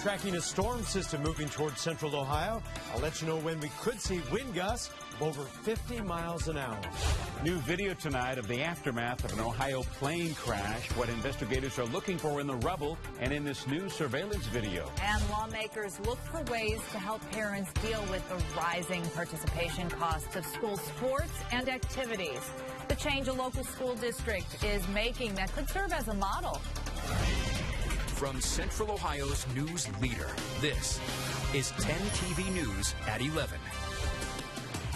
tracking a storm system moving towards central Ohio. I'll let you know when we could see wind gusts of over 50 miles an hour. New video tonight of the aftermath of an Ohio plane crash, what investigators are looking for in the rubble and in this new surveillance video. And lawmakers look for ways to help parents deal with the rising participation costs of school sports and activities. The change a local school district is making that could serve as a model. From Central Ohio's news leader, this is 10 TV News at 11.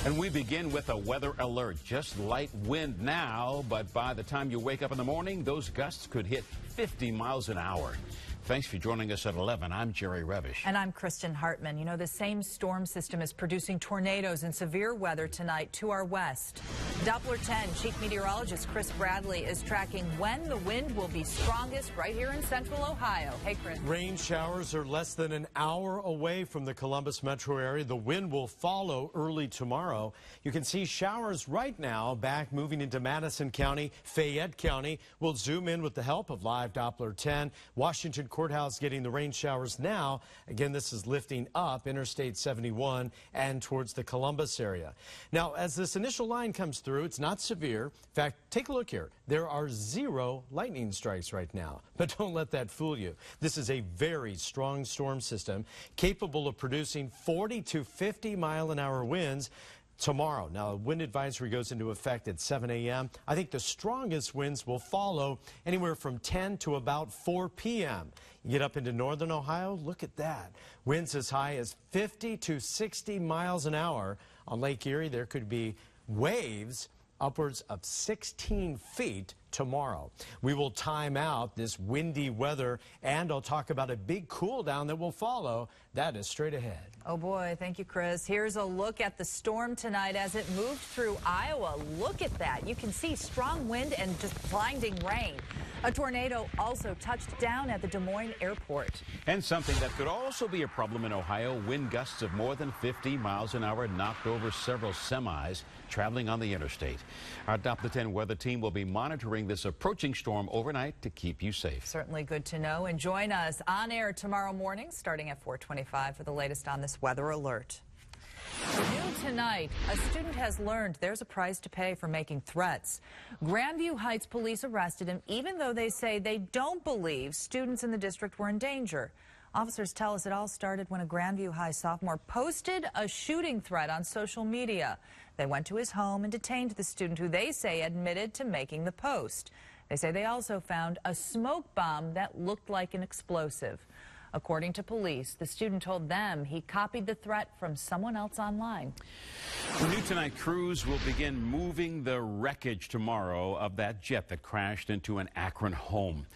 And we begin with a weather alert. Just light wind now, but by the time you wake up in the morning, those gusts could hit 50 miles an hour. Thanks for joining us at 11. I'm Jerry Revish. And I'm Kristen Hartman. You know, the same storm system is producing tornadoes and severe weather tonight to our west. Doppler 10 Chief Meteorologist Chris Bradley is tracking when the wind will be strongest right here in central Ohio. Hey, Chris. Rain showers are less than an hour away from the Columbus metro area. The wind will follow early tomorrow. You can see showers right now back moving into Madison County, Fayette County. We'll zoom in with the help of live Doppler 10. Washington Courthouse getting the rain showers now. Again, this is lifting up Interstate 71 and towards the Columbus area. Now, as this initial line comes through, it's not severe. In fact, take a look here. There are 0 lightning strikes right now, but don't let that fool you. This is a very strong storm system capable of producing 40 to 50 mile an hour winds tomorrow. Now, wind advisory goes into effect at 7 a.m. I think the strongest winds will follow anywhere from 10 to about 4 p.m. You get up into northern Ohio, look at that. Winds as high as 50 to 60 miles an hour. On Lake Erie, there could be waves upwards of 16 feet tomorrow. We will time out this windy weather, and I'll talk about a big cool down that will follow. That is straight ahead. Oh boy, thank you, Chris. Here's a look at the storm tonight as it moved through Iowa. Look at that. You can see strong wind and just blinding rain. A tornado also touched down at the Des Moines airport. And something that could also be a problem in Ohio, wind gusts of more than 50 miles an hour knocked over several semis traveling on the interstate. Our Doppler 10 weather team will be monitoring this approaching storm overnight to keep you safe. Certainly good to know. And join us on air tomorrow morning starting at 4:25 for the latest on this weather alert. New tonight, a student has learned there's a price to pay for making threats. Grandview Heights police arrested him even though they say they don't believe students in the district were in danger. Officers tell us it all started when a Grandview High sophomore posted a shooting threat on social media. They went to his home and detained the student who they say admitted to making the post. They say they also found a smoke bomb that looked like an explosive. According to police, the student told them he copied the threat from someone else online. The New Tonight crews will begin moving the wreckage tomorrow of that jet that crashed into an Akron home.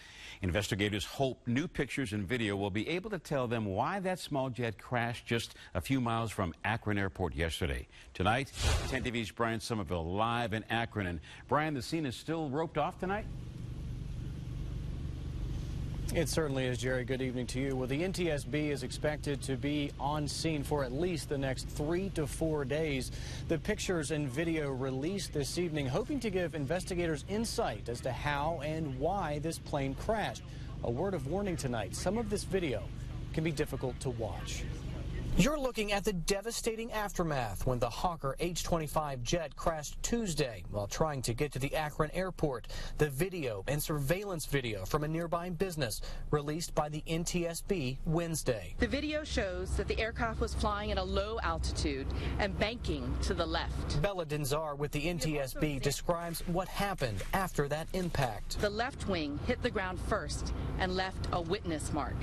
Investigators hope new pictures and video will be able to tell them why that small jet crashed just a few miles from Akron Airport yesterday. Tonight, 10 TV's Brian Somerville live in Akron. And Brian, the scene is still roped off tonight? It certainly is, Jerry. Good evening to you. Well, the NTSB is expected to be on scene for at least the next 3 to 4 days. The pictures and video released this evening, hoping to give investigators insight as to how and why this plane crashed. A word of warning tonight, some of this video can be difficult to watch. You're looking at the devastating aftermath when the Hawker H-25 jet crashed Tuesday while trying to get to the Akron airport. The video and surveillance video from a nearby business released by the NTSB Wednesday. The video shows that the aircraft was flying at a low altitude and banking to the left. Bella Denzar with the NTSB describes what happened after that impact. The left wing hit the ground first and left a witness mark.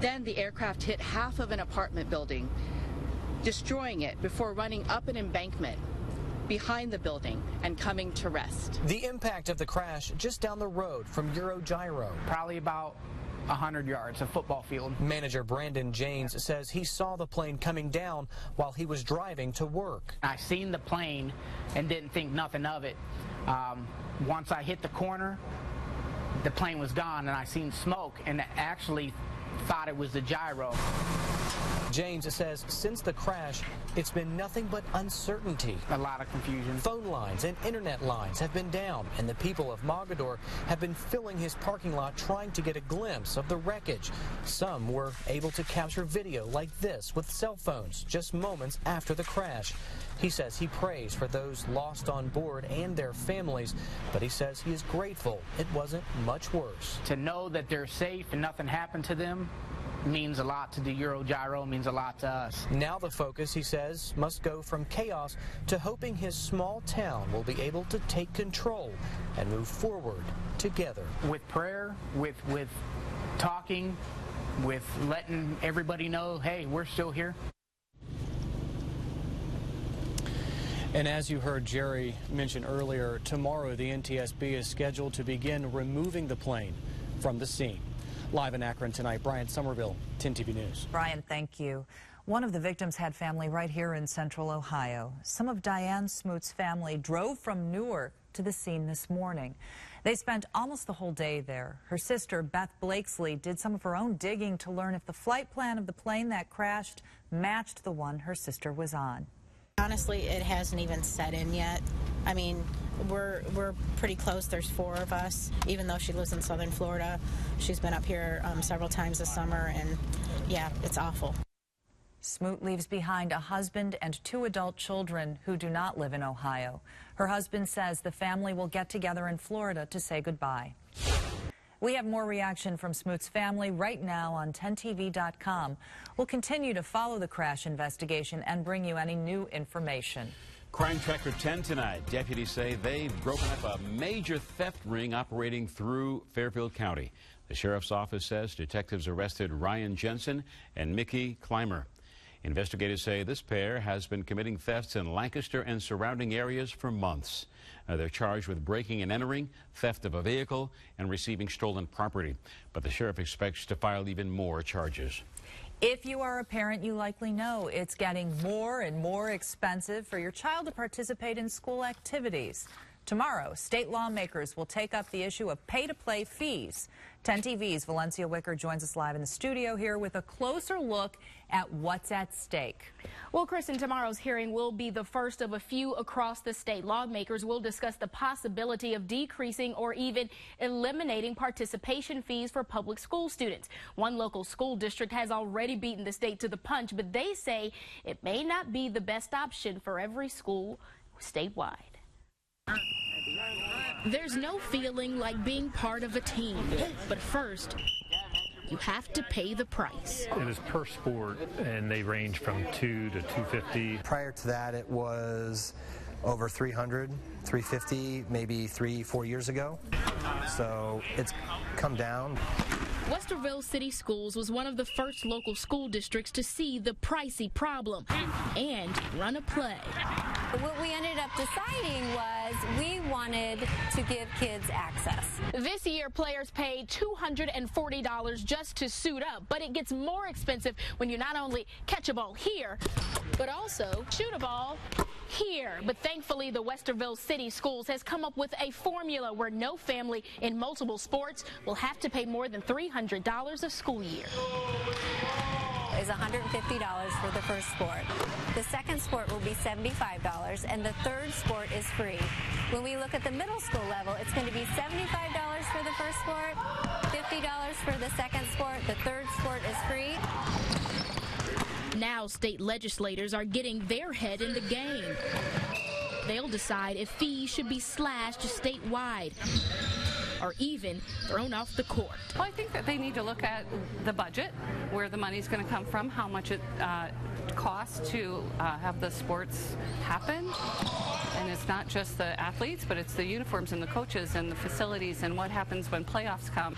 Then the aircraft hit half of an apartment building, destroying it before running up an embankment behind the building and coming to rest. The impact of the crash just down the road from Eurogyro. Probably about 100 yards, a football field. Manager Brandon Janes says he saw the plane coming down while he was driving to work. I seen the plane and didn't think nothing of it. Once I hit the corner, the plane was gone and I seen smoke and actually thought it was the gyro. James says since the crash, it's been nothing but uncertainty. A lot of confusion. Phone lines and internet lines have been down, and the people of Mogador have been filling his parking lot trying to get a glimpse of the wreckage. Some were able to capture video like this with cell phones just moments after the crash. He says he prays for those lost on board and their families, but he says he is grateful it wasn't much worse. To know that they're safe and nothing happened to them means a lot to the Eurogyro, means a lot to us. Now the focus, he says, must go from chaos to hoping his small town will be able to take control and move forward together. With prayer, with talking, with letting everybody know, hey, we're still here. And as you heard Jerry mention earlier, tomorrow the NTSB is scheduled to begin removing the plane from the scene. Live in Akron tonight, Brian Somerville, 10 TV News. Brian, thank you. One of the victims had family right here in Central Ohio. Some of Diane Smoot's family drove from Newark to the scene this morning. They spent almost the whole day there. Her sister, Beth Blakesley, did some of her own digging to learn if the flight plan of the plane that crashed matched the one her sister was on. Honestly, it hasn't even set in yet. I mean, we're pretty close. There's 4 of us. Even though she lives in southern Florida, she's been up here several times this summer, and yeah, it's awful. Smoot leaves behind a husband and 2 adult children who do not live in Ohio. Her husband says the family will get together in Florida to say goodbye. We have more reaction from Smoot's family right now on 10tv.com. We'll continue to follow the crash investigation and bring you any new information. Crime Tracker 10 tonight. Deputies say they've broken up a major theft ring operating through Fairfield County. The sheriff's office says detectives arrested Ryan Jensen and Mickey Clymer. Investigators say this pair has been committing thefts in Lancaster and surrounding areas for months. They're charged with breaking and entering, theft of a vehicle, and receiving stolen property. But the sheriff expects to file even more charges. If you are a parent, you likely know it's getting more and more expensive for your child to participate in school activities. Tomorrow, state lawmakers will take up the issue of pay-to-play fees. 10 TV's Valencia Wicker joins us live in the studio here with a closer look at what's at stake. Well, Kristen, tomorrow's hearing will be the first of a few across the state. Lawmakers will discuss the possibility of decreasing or even eliminating participation fees for public school students. One local school district has already beaten the state to the punch, but they say it may not be the best option for every school statewide. There's no feeling like being part of a team, but first, you have to pay the price. It is per sport, and they range from $2 to $250. Prior to that, it was over $300, $350, maybe 3-4 years ago. So it's come down. Westerville City Schools was one of the first local school districts to see the pricey problem and run a play. What we ended up deciding was we wanted to give kids access. This year, players paid $240 just to suit up, but it gets more expensive when you not only catch a ball here, but also shoot a ball here. But thankfully, the Westerville City Schools has come up with a formula where no family in multiple sports will have to pay more than $300 a school year. Is $150 for the first sport. The second sport will be $75, and the third sport is free. When we look at the middle school level, it's going to be $75 for the first sport, $50 for the second sport, the third sport is free. Now state legislators are getting their head in the game. They'll decide if fees should be slashed statewide or even thrown off the court. Well, I think that they need to look at the budget, where the money's going to come from, how much it costs to have the sports happen. And it's not just the athletes, but it's the uniforms and the coaches and the facilities and what happens when playoffs come.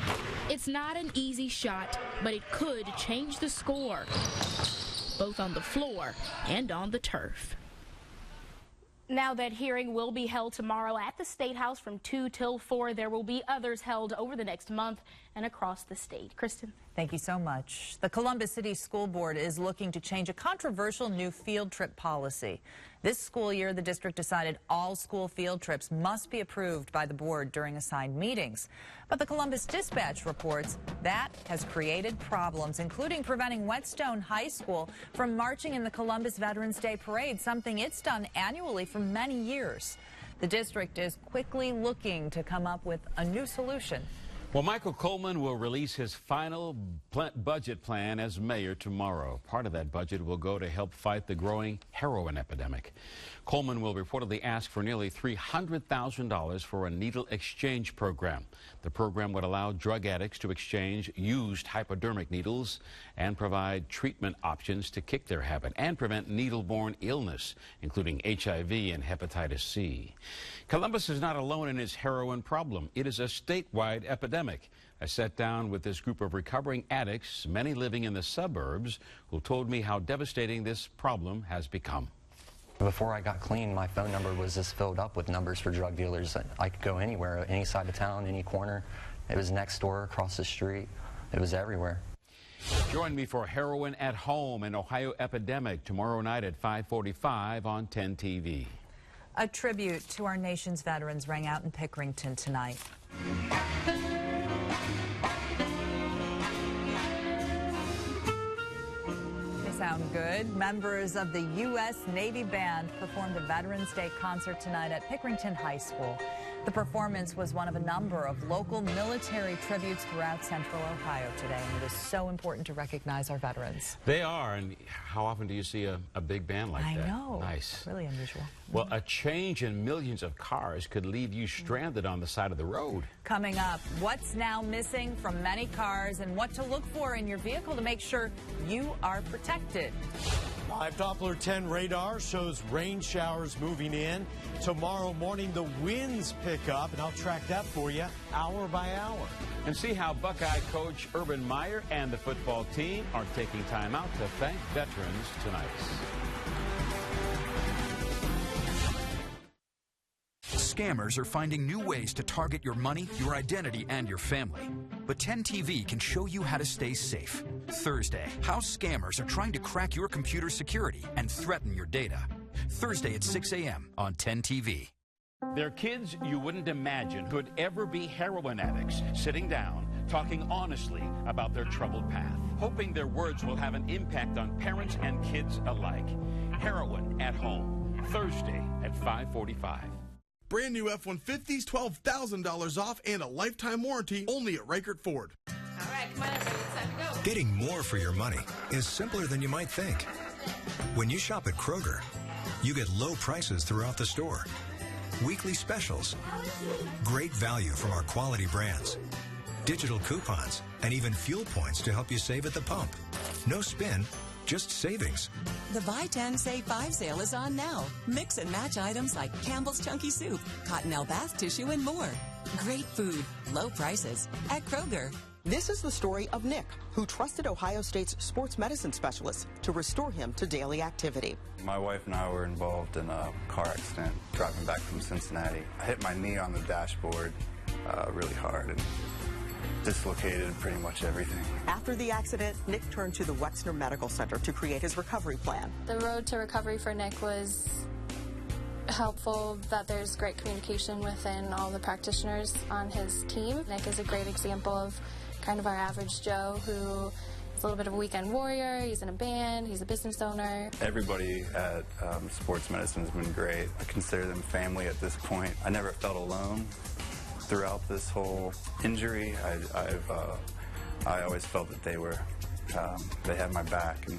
It's not an easy shot, but it could change the score, both on the floor and on the turf. Now that hearing will be held tomorrow at the State House from 2 till 4. There will be others held over the next month and across the state. Kristen. Thank you so much. The Columbus City School Board is looking to change a controversial new field trip policy. This school year, the district decided all school field trips must be approved by the board during assigned meetings. But the Columbus Dispatch reports that has created problems, including preventing Whetstone High School from marching in the Columbus Veterans Day Parade, something it's done annually for many years. The district is quickly looking to come up with a new solution. Well, Michael Coleman will release his final budget plan as mayor tomorrow. Part of that budget will go to help fight the growing heroin epidemic. Coleman will reportedly ask for nearly $300,000 for a needle exchange program. The program would allow drug addicts to exchange used hypodermic needles and provide treatment options to kick their habit and prevent needle-borne illness, including HIV and hepatitis C. Columbus is not alone in its heroin problem. It is a statewide epidemic. I sat down with this group of recovering addicts, many living in the suburbs, who told me how devastating this problem has become. Before I got clean, my phone number was just filled up with numbers for drug dealers. I could go anywhere, any side of town, any corner. It was next door, across the street. It was everywhere. Join me for Heroin at Home, an Ohio epidemic, tomorrow night at 5:45 on 10 TV. A tribute to our nation's veterans rang out in Pickerington tonight. Sound good. Members of the U.S. Navy Band performed a Veterans Day concert tonight at Pickerington High School. The performance was one of a number of local military tributes throughout central Ohio today, and it is so important to recognize our veterans. They are, and how often do you see a big band like that? I know. Nice. Really unusual. Well, a change in millions of cars could leave you stranded on the side of the road. Coming up, what's now missing from many cars and what to look for in your vehicle to make sure you are protected. Live Doppler 10 radar shows rain showers moving in. Tomorrow morning, the winds pick up, and I'll track that for you hour by hour. And see how Buckeye coach Urban Meyer and the football team are taking time out to thank veterans tonight. Scammers are finding new ways to target your money, your identity, and your family. But 10 TV can show you how to stay safe. Thursday, how scammers are trying to crack your computer security and threaten your data. Thursday at 6 a.m. on 10 TV. They're kids you wouldn't imagine could ever be heroin addicts, sitting down, talking honestly about their troubled path, hoping their words will have an impact on parents and kids alike. Heroin at Home, Thursday at 5:45. Brand new F-150s, $12,000 off, and a lifetime warranty only at Reichert Ford. All right, come on, it's time to go. Getting more for your money is simpler than you might think. When you shop at Kroger, you get low prices throughout the store, weekly specials, great value from our quality brands, digital coupons, and even fuel points to help you save at the pump. No spin, just savings. The Buy 10, Save 5 sale is on now. Mix and match items like Campbell's Chunky Soup, Cottonelle Bath Tissue, and more. Great food, low prices at Kroger. This is the story of Nick, who trusted Ohio State's sports medicine specialist to restore him to daily activity. My wife and I were involved in a car accident driving back from Cincinnati. I hit my knee on the dashboard really hard and dislocated pretty much everything. After the accident, Nick turned to the Wexner Medical Center to create his recovery plan. The road to recovery for Nick was helpful, that there's great communication within all the practitioners on his team. Nick is a great example of kind of our average Joe who is a little bit of a weekend warrior. He's in a band, he's a business owner. Everybody at sports medicine has been great. I consider them family at this point. I never felt alone throughout this whole injury. I always felt that they had my back and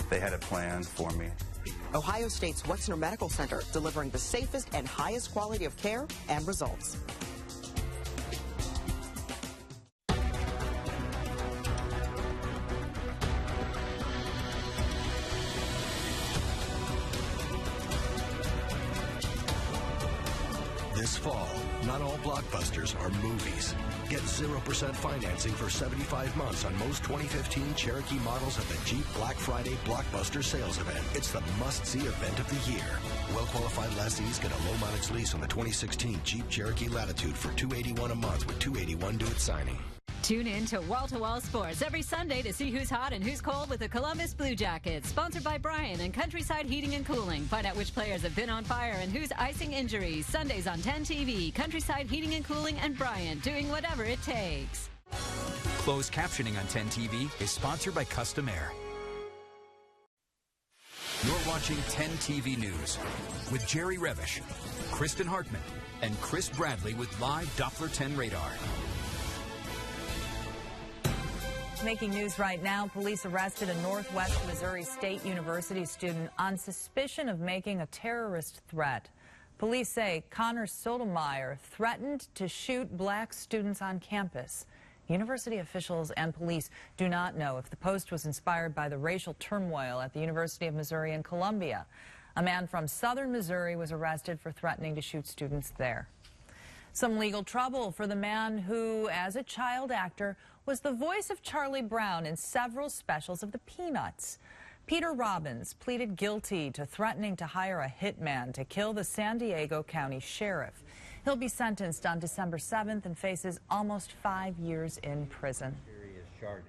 they had a plan for me. Ohio State's Wexner Medical Center, delivering the safest and highest quality of care and results. This fall, not all blockbusters are movies. Get 0% financing for 75 months on most 2015 Cherokee models at the Jeep Black Friday Blockbuster Sales Event. It's the must-see event of the year. Well-qualified lessees get a low-mileage lease on the 2016 Jeep Cherokee Latitude for $281 a month with $281 due at signing. Tune in to Wall Sports every Sunday to see who's hot and who's cold with the Columbus Blue Jackets. Sponsored by Brian and Countryside Heating and Cooling. Find out which players have been on fire and who's icing injuries. Sundays on 10 TV. Countryside Heating and Cooling and Brian doing whatever it takes. Closed captioning on 10 TV is sponsored by Custom Air. You're watching 10 TV News with Jerry Revish, Kristen Hartman, and Chris Bradley with live Doppler 10 radar. Making news right now, police arrested a Northwest Missouri State University student on suspicion of making a terrorist threat. Police say Connor Sotomayor threatened to shoot black students on campus. University officials and police do not know if the post was inspired by the racial turmoil at the University of Missouri in Columbia. A man from southern Missouri was arrested for threatening to shoot students there. Some legal trouble for the man who, as a child actor, was the voice of Charlie Brown in several specials of the Peanuts. Peter Robbins pleaded guilty to threatening to hire a hitman to kill the San Diego County Sheriff. He'll be sentenced on December 7th and faces almost 5 years in prison.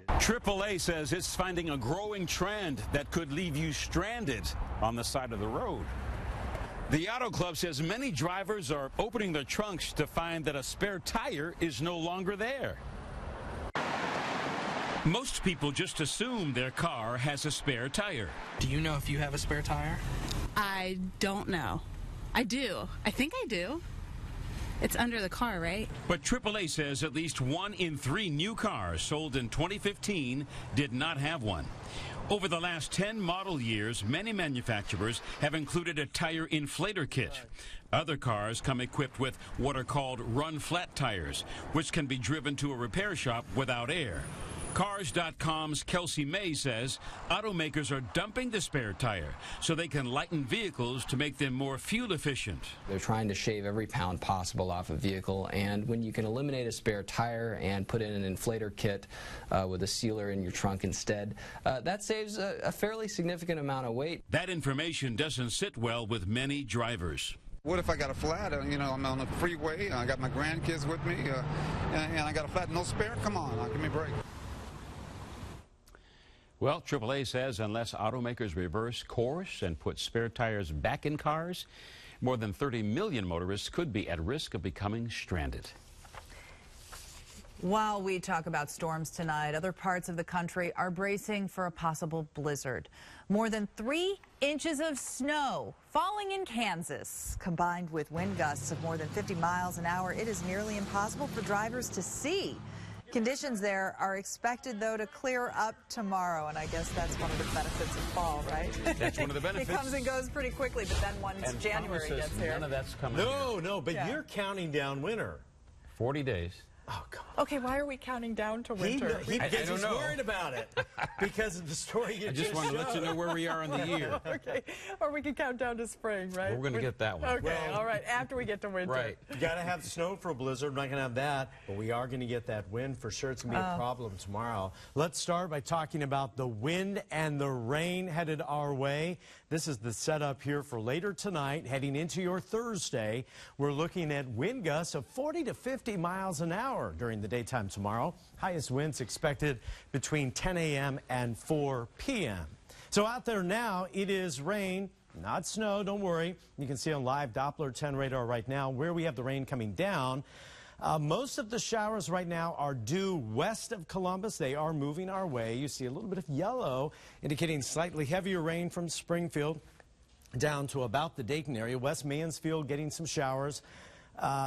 AAA says it's finding a growing trend that could leave you stranded on the side of the road. The Auto Club says many drivers are opening their trunks to find that a spare tire is no longer there. Most people just assume their car has a spare tire. Do you know if you have a spare tire? I don't know. I do. I think I do. It's under the car, right? But AAA says at least 1 in 3 new cars sold in 2015 did not have one. Over the last 10 model years, many manufacturers have included a tire inflator kit. Other cars come equipped with what are called run-flat tires, which can be driven to a repair shop without air. Cars.com's Kelsey May says automakers are dumping the spare tire so they can lighten vehicles to make them more fuel efficient. They're trying to shave every pound possible off a vehicle, and when you can eliminate a spare tire and put in an inflator kit with a sealer in your trunk instead, that saves a fairly significant amount of weight. That information doesn't sit well with many drivers. What if I got a flat? I'm on the freeway, I got my grandkids with me, and I got a flat, no spare? Come on, give me a break. Well, AAA says unless automakers reverse course and put spare tires back in cars, more than 30 million motorists could be at risk of becoming stranded. While we talk about storms tonight, other parts of the country are bracing for a possible blizzard. More than 3 inches of snow falling in Kansas. Combined with wind gusts of more than 50 miles an hour, it is nearly impossible for drivers to see. Conditions there are expected, though, to clear up tomorrow, and I guess that's one of the benefits of fall, right? That's one of the benefits. It comes and goes pretty quickly, but then once January gets here. None of that's coming. No, but you're counting down winter. 40 days. Oh, come on. Okay, why are we counting down to winter? He's worried about it because of the story you just wanted to let you know where we are in the year. Okay, or we can count down to spring, right? We're going to get that one. Okay, all right, after we get to winter. Right. You got to have snow for a blizzard. We're not going to have that, but we are going to get that wind for sure. It's going to be a problem tomorrow. Let's start by talking about the wind and the rain headed our way. This is the setup here for later tonight, heading into your Thursday. We're looking at wind gusts of 40 to 50 miles an hour during the daytime tomorrow. Highest winds expected between 10 a.m. and 4 p.m. So out there now, it is rain, not snow, don't worry. You can see on live Doppler 10 radar right now where we have the rain coming down. Most of the showers right now are due west of Columbus. They are moving our way. You see a little bit of yellow indicating slightly heavier rain from Springfield down to about the Dayton area. West Mansfield getting some showers.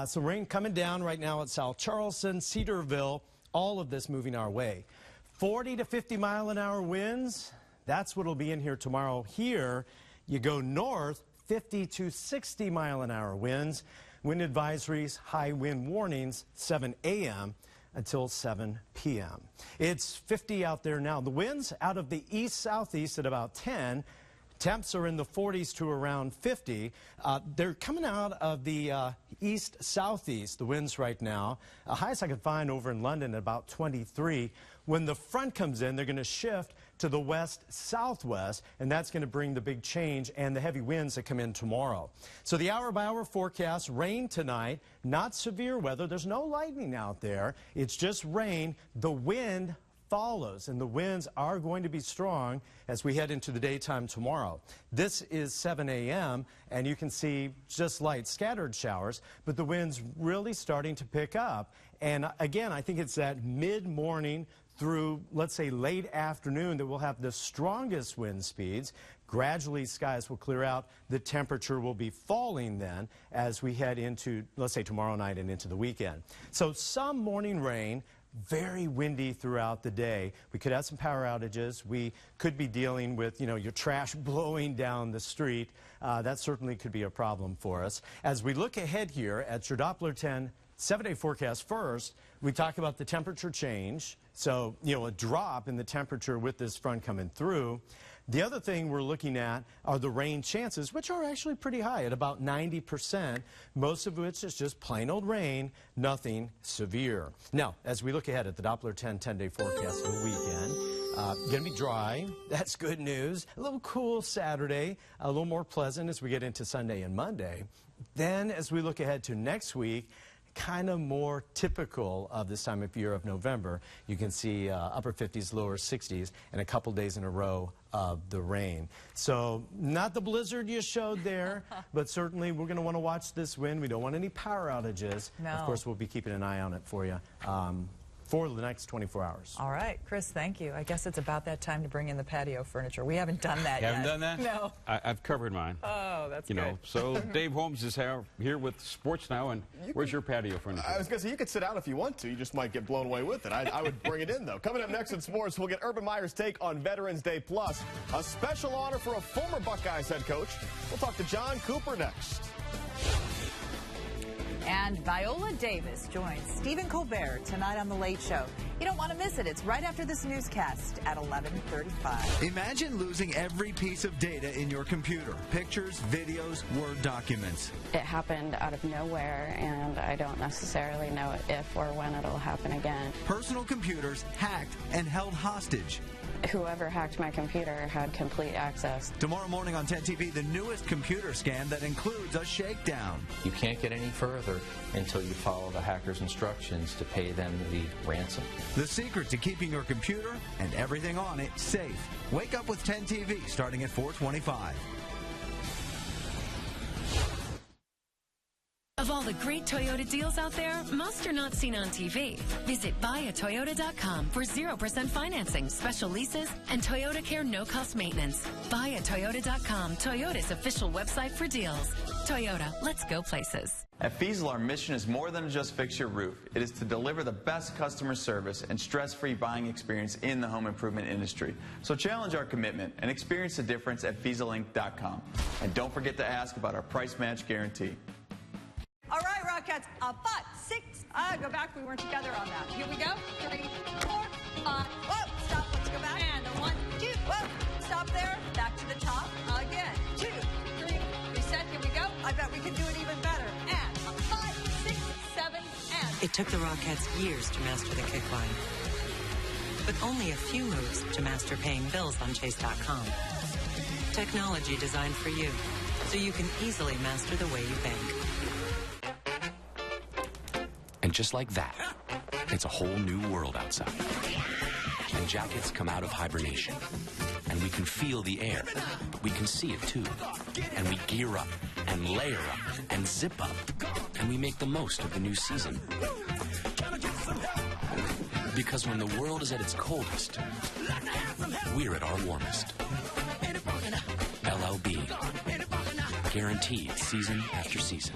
Some rain coming down right now at South Charleston, Cedarville, all of this moving our way. 40 to 50 mile an hour winds, that's what will be in here tomorrow. Here, you go north, 50 to 60 mile an hour winds. Wind advisories, high wind warnings, 7 a.m. until 7 p.m. It's 50 out there now. The winds out of the east-southeast at about 10 Temps are in the 40s to around 50. They're coming out of the east-southeast, the winds right now. Highest I could find over in London at about 23. When the front comes in, they're going to shift to the west-southwest, and that's going to bring the big change and the heavy winds that come in tomorrow. So the hour-by-hour forecast, rain tonight, not severe weather. There's no lightning out there. It's just rain. The wind follows, and the winds are going to be strong as we head into the daytime tomorrow. This is 7 a.m., and you can see just light scattered showers, but the wind's really starting to pick up. And again, I think it's that mid-morning through, let's say, late afternoon that we'll have the strongest wind speeds. Gradually, skies will clear out. The temperature will be falling then as we head into, let's say, tomorrow night and into the weekend. So some morning rain. Very windy throughout the day. We could have some power outages. We could be dealing with, your trash blowing down the street. That certainly could be a problem for us. As we look ahead here at your Doppler 10 7-day forecast first, we talk about the temperature change. So, a drop in the temperature with this front coming through. The other thing we're looking at are the rain chances, which are actually pretty high at about 90%, most of which is just plain old rain, nothing severe. Now, as we look ahead at the Doppler 10-day forecast for the weekend, going to be dry. That's good news. A little cool Saturday, a little more pleasant as we get into Sunday and Monday. Then, as we look ahead to next week, kind of more typical of this time of year of November. You can see upper 50s, lower 60s, and a couple days in a row of the rain. So not the blizzard you showed there, but certainly we're going to want to watch this wind. We don't want any power outages. No. Of course, we'll be keeping an eye on it for you for the next 24 hours. All right, Chris, thank you. I guess it's about that time to bring in the patio furniture. We haven't done that yet. Haven't done that? No. I've covered mine. Oh, that's good. So Dave Holmes is here with sports now, and where's your patio furniture? I was going to say, you could sit out if you want to. You just might get blown away with it. I would bring it in, though. Coming up next in sports, we'll get Urban Meyer's take on Veterans Day, plus a special honor for a former Buckeyes head coach. We'll talk to John Cooper next. And Viola Davis joins Stephen Colbert tonight on The Late Show. You don't want to miss it. It's right after this newscast at 11:35. Imagine losing every piece of data in your computer. Pictures, videos, Word documents. It happened out of nowhere, and I don't necessarily know if or when it'll happen again. Personal computers hacked and held hostage. Whoever hacked my computer had complete access. Tomorrow morning on 10 TV, the newest computer scam that includes a shakedown. You can't get any further until you follow the hacker's instructions to pay them the ransom. The secret to keeping your computer and everything on it safe. Wake up with 10 TV starting at 4:25. Of all the great Toyota deals out there, most are not seen on TV. Visit buyatoyota.com for 0% financing, special leases, and Toyota Care no-cost maintenance. Buyatoyota.com, Toyota's official website for deals. Toyota, let's go places. At Fiesel, our mission is more than just fix your roof. It is to deliver the best customer service and stress-free buying experience in the home improvement industry. So challenge our commitment and experience the difference at FieselInc.com. And don't forget to ask about our price match guarantee. All right, Rockettes, 5, 6, go back. We weren't together on that. Here we go. 3, 4, 5. Whoa, stop. Let's go back. And 1, 2. Whoa, stop there. Back to the top. Again. 2, 3. Reset. Here we go. I bet we can do it even better. And 5, 6, 7, and. It took the Rockettes years to master the kick line, but only a few moves to master paying bills on Chase.com. Technology designed for you, so you can easily master the way you bank. And just like that, it's a whole new world outside. And jackets come out of hibernation. And we can feel the air, but we can see it too. And we gear up, and layer up, and zip up. And we make the most of the new season. Because when the world is at its coldest, we're at our warmest. LLB. Guaranteed season after season.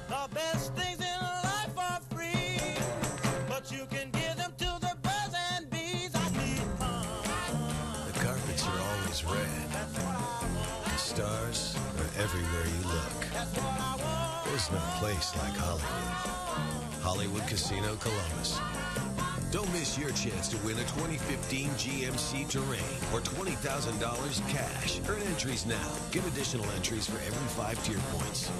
The best things in life are free, but you can give them to the birds and bees. The carpets are always red. The stars are everywhere you look. There's no place like Hollywood. Hollywood Casino Columbus. Don't miss your chance to win a 2015 GMC Terrain or $20,000 cash. Earn entries now. Get additional entries for every 5 tier points.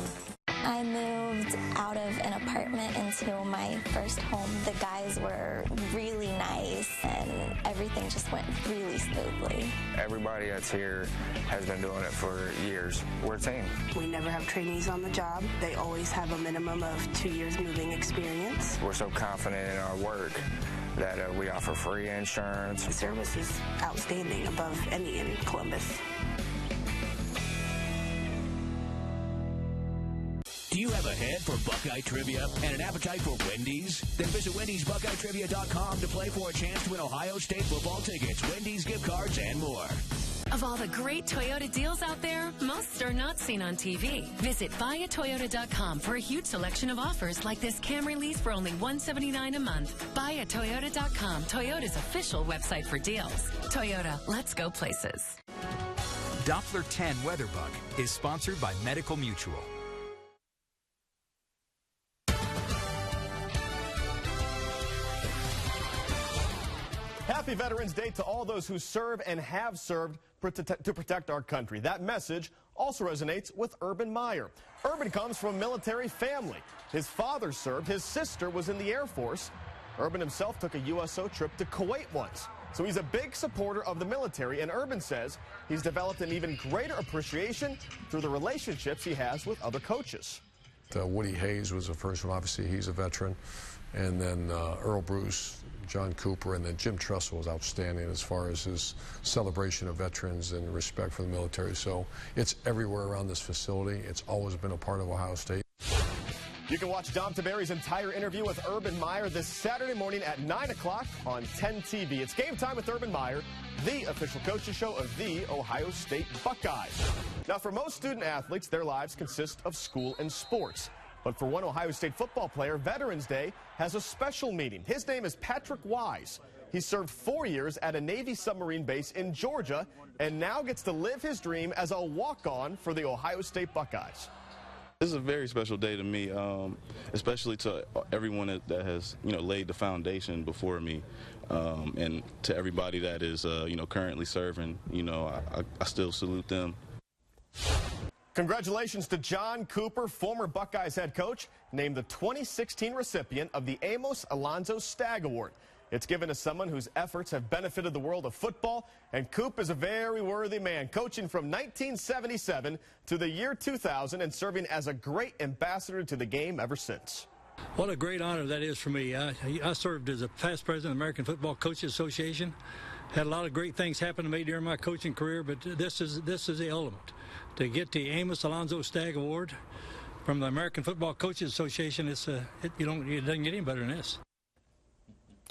I moved out of an apartment into my first home. The guys were really nice and everything just went really smoothly. Everybody that's here has been doing it for years. We're a team. We never have trainees on the job. They always have a minimum of 2 years moving experience. We're so confident in our work that we offer free insurance. The service is outstanding, above any in Columbus. Do you have a head for Buckeye Trivia and an appetite for Wendy's? Then visit Wendy'sBuckeyeTrivia.com to play for a chance to win Ohio State football tickets, Wendy's gift cards, and more. Of all the great Toyota deals out there, most are not seen on TV. Visit buyatoyota.com for a huge selection of offers like this Camry lease for only $179 a month. Buyatoyota.com, Toyota's official website for deals. Toyota, let's go places. Doppler 10 WeatherBug is sponsored by Medical Mutual. Happy Veterans Day to all those who serve and have served to protect our country. That message also resonates with Urban Meyer. Urban comes from a military family. His father served, his sister was in the Air Force. Urban himself took a USO trip to Kuwait once. So he's a big supporter of the military, and Urban says he's developed an even greater appreciation through the relationships he has with other coaches. Woody Hayes was the first one. Obviously, he's a veteran. And then Earl Bruce, John Cooper, and then Jim Tressel was outstanding as far as his celebration of veterans and respect for the military. So it's everywhere around this facility. It's always been a part of Ohio State. You can watch Dom Tiberi's entire interview with Urban Meyer this Saturday morning at 9 o'clock on 10 TV. It's Game Time with Urban Meyer, the official coaches show of the Ohio State Buckeyes. Now, for most student athletes, their lives consist of school and sports. But for one Ohio State football player, Veterans Day has a special meaning. His name is Patrick Wise. He served 4 years at a Navy submarine base in Georgia and now gets to live his dream as a walk-on for the Ohio State Buckeyes. This is a very special day to me, especially to everyone that has, laid the foundation before me, and to everybody that is, currently serving. I still salute them. Congratulations to John Cooper, former Buckeyes head coach, named the 2016 recipient of the Amos Alonzo Stagg Award. It's given to someone whose efforts have benefited the world of football, and Coop is a very worthy man, coaching from 1977 to the year 2000 and serving as a great ambassador to the game ever since. What a great honor that is for me. I served as a past president of the American Football Coaches Association. Had a lot of great things happen to me during my coaching career, but this is the element. To get the Amos Alonzo Stagg Award from the American Football Coaches Association, it doesn't get any better than this.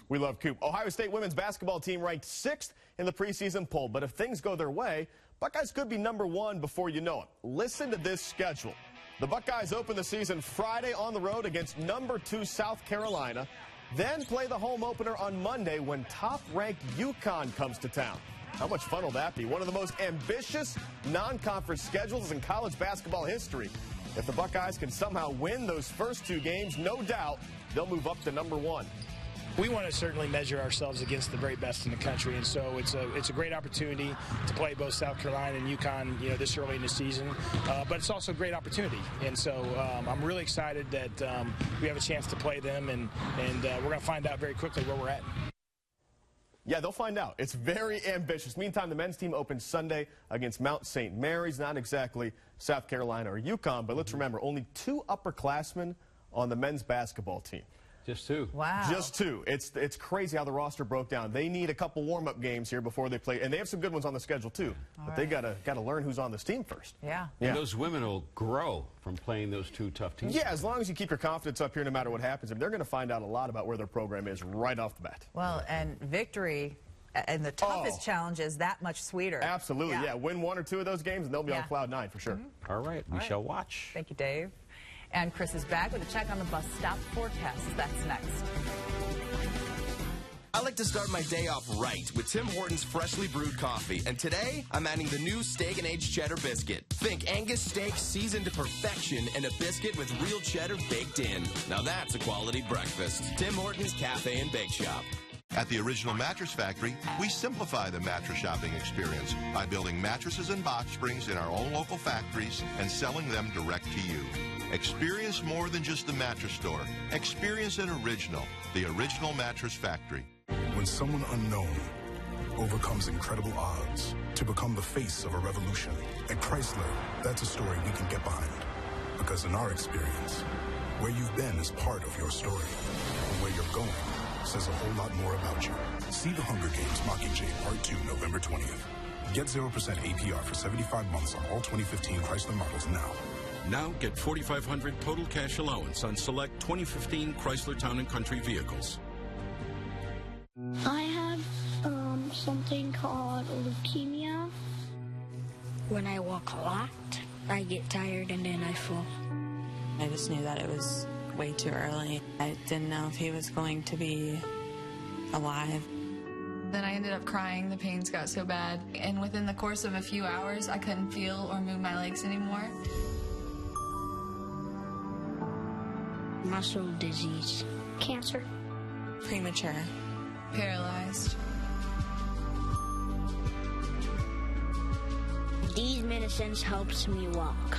We love Coop. Ohio State women's basketball team ranked 6th in the preseason poll, but if things go their way, Buckeyes could be #1 before you know it. Listen to this schedule. The Buckeyes open the season Friday on the road against #2 South Carolina, then play the home opener on Monday when top-ranked UConn comes to town. How much fun will that be? One of the most ambitious non-conference schedules in college basketball history. If the Buckeyes can somehow win those first 2 games, no doubt they'll move up to #1. We want to certainly measure ourselves against the very best in the country, and so it's a great opportunity to play both South Carolina and UConn, this early in the season. But it's also a great opportunity, and so I'm really excited that we have a chance to play them, and we're going to find out very quickly where we're at. Yeah, they'll find out. It's very ambitious. Meantime, the men's team opens Sunday against Mount St. Mary's. Not exactly South Carolina or UConn, but let's remember, only 2 upperclassmen on the men's basketball team. Just 2. Wow. Just 2. It's crazy how the roster broke down. They need a couple warm-up games here before they play, and they have some good ones on the schedule too. But they gotta learn who's on this team first. Yeah. And those women will grow from playing those 2 tough teams. Yeah, as long as you keep your confidence up here, no matter what happens, they're going to find out a lot about where their program is right off the bat. Well, and victory and the toughest challenge is that much sweeter. Absolutely. Yeah. Win 1 or 2 of those games, and they'll be on cloud 9 for sure. All right, we shall watch. Thank you, Dave. And Chris is back with a check on the bus stop forecast. That's next. I like to start my day off right with Tim Hortons freshly brewed coffee. And today, I'm adding the new Steak and Aged Cheddar Biscuit. Think Angus steak seasoned to perfection and a biscuit with real cheddar baked in. Now that's a quality breakfast. Tim Hortons Cafe and Bake Shop. At the Original Mattress Factory, we simplify the mattress shopping experience by building mattresses and box springs in our own local factories and selling them direct to you. Experience more than just the mattress store. Experience an original, the Original Mattress Factory. When someone unknown overcomes incredible odds to become the face of a revolution, at Chrysler, that's a story we can get behind. Because in our experience, where you've been is part of your story. And where you're going says a whole lot more about you. See The Hunger Games Mockingjay Part 2, November 20th. Get 0% APR for 75 months on all 2015 Chrysler models now. Now get $4,500 total cash allowance on select 2015 Chrysler Town & Country vehicles. I have something called leukemia. When I walk a lot, I get tired and then I fall. I just knew that it was way too early. I didn't know if he was going to be alive. Then I ended up crying. The pains got so bad. And within the course of a few hours, I couldn't feel or move my legs anymore. Muscle disease. Cancer. Premature. Paralyzed. These medicines helps me walk.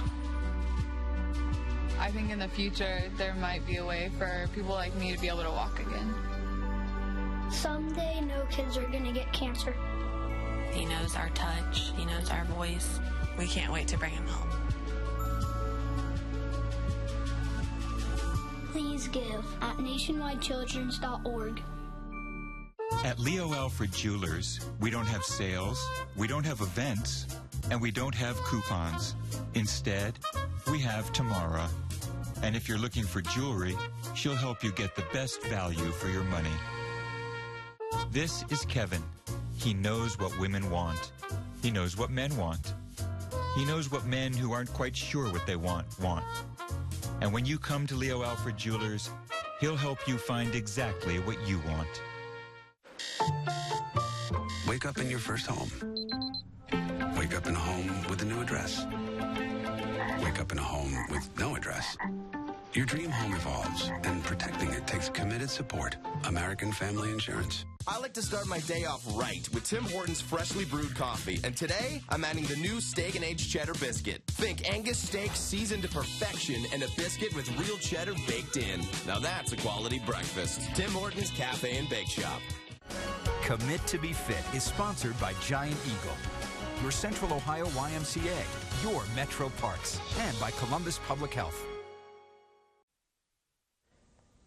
I think in the future, there might be a way for people like me to be able to walk again. Someday, no kids are gonna get cancer. He knows our touch. He knows our voice. We can't wait to bring him home. Please give at nationwidechildrens.org. At Leo Alfred Jewelers, we don't have sales, we don't have events, and we don't have coupons. Instead, we have Tamara. And if you're looking for jewelry, she'll help you get the best value for your money. This is Kevin. He knows what women want. He knows what men want. He knows what men who aren't quite sure what they want. And when you come to Leo Alfred Jewelers, he'll help you find exactly what you want. Wake up in your first home. Wake up in a home with a new address. Wake up in a home with no address. Your dream home evolves, and protecting it takes committed support. American Family Insurance. I like to start my day off right with Tim Hortons freshly brewed coffee. And today, I'm adding the new Steak and Aged Cheddar Biscuit. Think Angus steak seasoned to perfection and a biscuit with real cheddar baked in. Now that's a quality breakfast. Tim Hortons Cafe and Bake Shop. Commit to be Fit is sponsored by Giant Eagle, your Central Ohio YMCA, your Metro Parks, and by Columbus Public Health.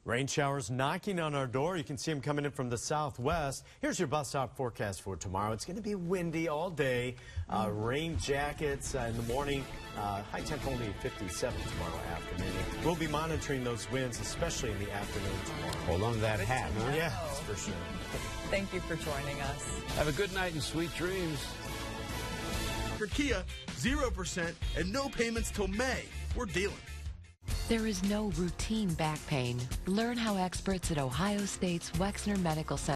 Rain showers knocking on our door. You can see them coming in from the southwest. Here's your bus stop forecast for tomorrow. It's going to be windy all day. Rain jackets in the morning. High temp only 57 tomorrow afternoon. We'll be monitoring those winds, especially in the afternoon tomorrow. Hold on to that hat. Huh? Yeah, that's for sure. Thank you for joining us. Have a good night and sweet dreams. For Kia, 0% and no payments till May. We're dealing. There is no routine back pain. Learn how experts at Ohio State's Wexner Medical Center